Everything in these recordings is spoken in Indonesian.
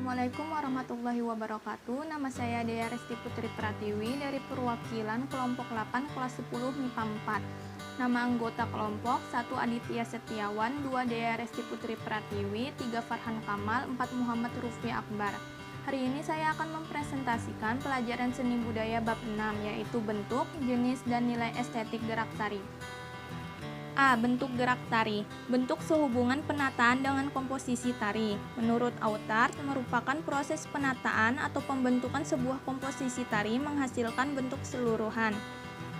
Assalamualaikum warahmatullahi wabarakatuh. Nama saya Dea Resti Putri Pratiwi dari perwakilan kelompok 8 kelas 10 MIPA 4. Nama anggota kelompok 1 Aditya Setiawan, 2 Dea Resti Putri Pratiwi, 3 Farhan Kamal, 4 Muhammad Rufi Akbar. Hari ini saya akan mempresentasikan pelajaran seni budaya bab 6, yaitu bentuk, jenis, dan nilai estetik gerak tari. A. Bentuk gerak tari. Bentuk sehubungan penataan dengan komposisi tari. Menurut Autard, merupakan proses penataan atau pembentukan sebuah komposisi tari menghasilkan bentuk keseluruhan.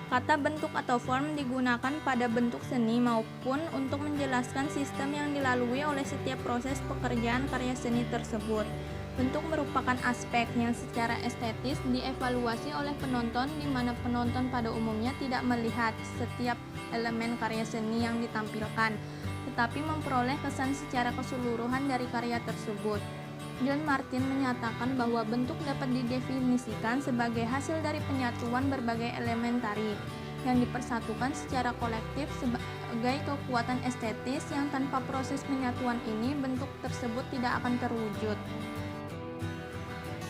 Kata bentuk atau form digunakan pada bentuk seni maupun untuk menjelaskan sistem yang dilalui oleh setiap proses pekerjaan karya seni tersebut. Bentuk merupakan aspek yang secara estetis dievaluasi oleh penonton, di mana penonton pada umumnya tidak melihat setiap elemen karya seni yang ditampilkan, tetapi memperoleh kesan secara keseluruhan dari karya tersebut. John Martin menyatakan bahwa bentuk dapat didefinisikan sebagai hasil dari penyatuan berbagai elemen tari yang dipersatukan secara kolektif sebagai kekuatan estetis yang tanpa proses penyatuan ini bentuk tersebut tidak akan terwujud.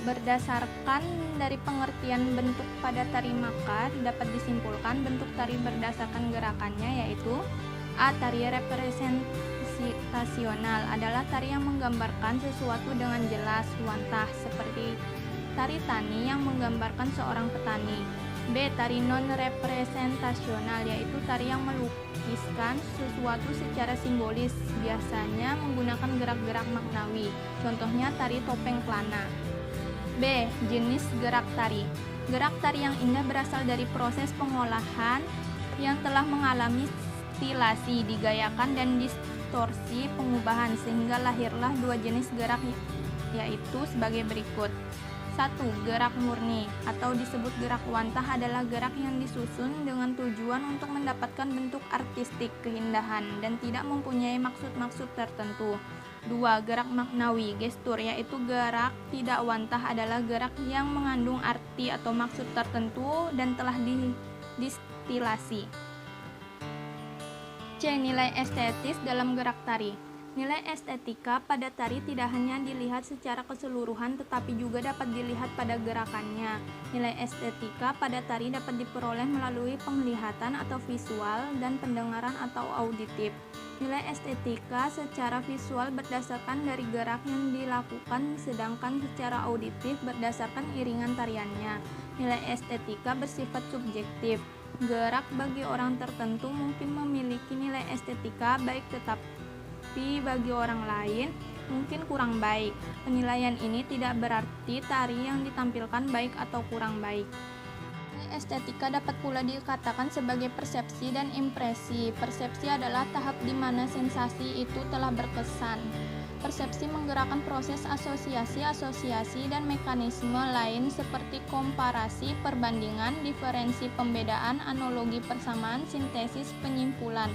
Berdasarkan dari pengertian bentuk pada tari, maka dapat disimpulkan bentuk tari berdasarkan gerakannya, yaitu A. Tari representasional adalah tari yang menggambarkan sesuatu dengan jelas, wantah, seperti tari tani yang menggambarkan seorang petani. B. Tari non-representasional, yaitu tari yang melukiskan sesuatu secara simbolis, biasanya menggunakan gerak-gerak maknawi, contohnya tari topeng pelana. B. Jenis gerak tari. Gerak tari yang indah berasal dari proses pengolahan yang telah mengalami stilasi, digayakan, dan distorsi pengubahan, sehingga lahirlah dua jenis gerak, yaitu sebagai berikut. 1. Gerak murni atau disebut gerak wantah adalah gerak yang disusun dengan tujuan untuk mendapatkan bentuk artistik, keindahan, dan tidak mempunyai maksud-maksud tertentu. 2. Gerak maknawi, gestur, yaitu gerak tidak wantah adalah gerak yang mengandung arti atau maksud tertentu dan telah distilasi. C. Nilai estetis dalam gerak tari. Nilai estetika pada tari tidak hanya dilihat secara keseluruhan tetapi juga dapat dilihat pada gerakannya. Nilai estetika pada tari dapat diperoleh melalui penglihatan atau visual dan pendengaran atau auditif. Nilai estetika secara visual berdasarkan dari gerak yang dilakukan, sedangkan secara auditif berdasarkan iringan tariannya. Nilai estetika bersifat subjektif. Gerak bagi orang tertentu mungkin memiliki nilai estetika baik, tetapi bagi orang lain mungkin kurang baik. Penilaian ini tidak berarti tari yang ditampilkan baik atau kurang baik. Estetika dapat pula dikatakan sebagai persepsi dan impresi. Persepsi adalah tahap di mana sensasi itu telah berkesan. Persepsi menggerakkan proses asosiasi dan mekanisme lain seperti komparasi, perbandingan, diferensi, pembedaan, analogi, persamaan, sintesis, penyimpulan.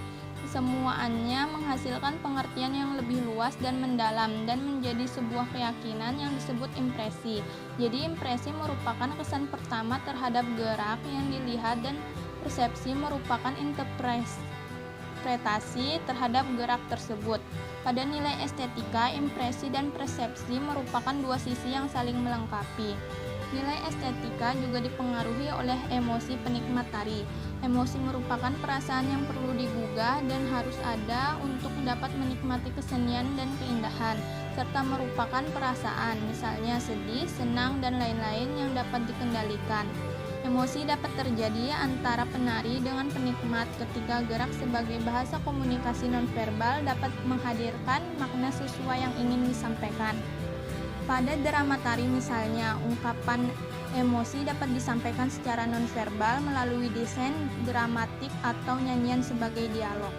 Semuanya menghasilkan pengertian yang lebih luas dan mendalam dan menjadi sebuah keyakinan yang disebut impresi. Jadi impresi merupakan kesan pertama terhadap gerak yang dilihat dan persepsi merupakan interpretasi terhadap gerak tersebut. Pada nilai estetika, impresi dan persepsi merupakan dua sisi yang saling melengkapi. Nilai estetika juga dipengaruhi oleh emosi penikmat tari. Emosi merupakan perasaan yang perlu digugah dan harus ada untuk dapat menikmati kesenian dan keindahan, serta merupakan perasaan, misalnya sedih, senang, dan lain-lain yang dapat dikendalikan. Emosi dapat terjadi antara penari dengan penikmat ketika gerak sebagai bahasa komunikasi nonverbal dapat menghadirkan makna sesuai yang ingin disampaikan. Pada drama tari misalnya, ungkapan emosi dapat disampaikan secara nonverbal melalui desain dramatik atau nyanyian sebagai dialog.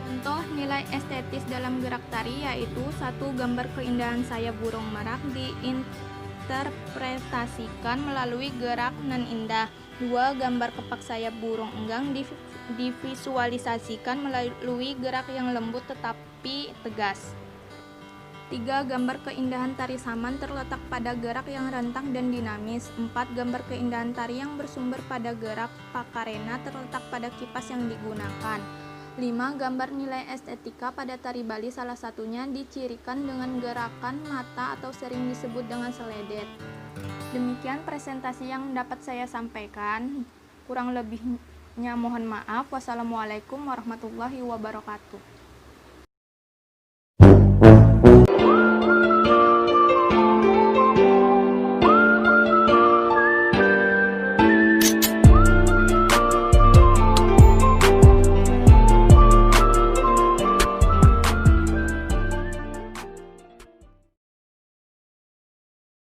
Contoh nilai estetis dalam gerak tari yaitu 1. Gambar keindahan sayap burung merak diinterpretasikan melalui gerak nan indah. 2. Gambar kepak sayap burung enggang divisualisasikan melalui gerak yang lembut tetapi tegas. 3. Gambar keindahan tari saman terletak pada gerak yang rentang dan dinamis. 4. Gambar keindahan tari yang bersumber pada gerak pakarena terletak pada kipas yang digunakan. 5. Gambar nilai estetika pada tari Bali salah satunya dicirikan dengan gerakan mata atau sering disebut dengan seledet. Demikian presentasi yang dapat saya sampaikan. Kurang lebihnya mohon maaf. Wassalamualaikum warahmatullahi wabarakatuh.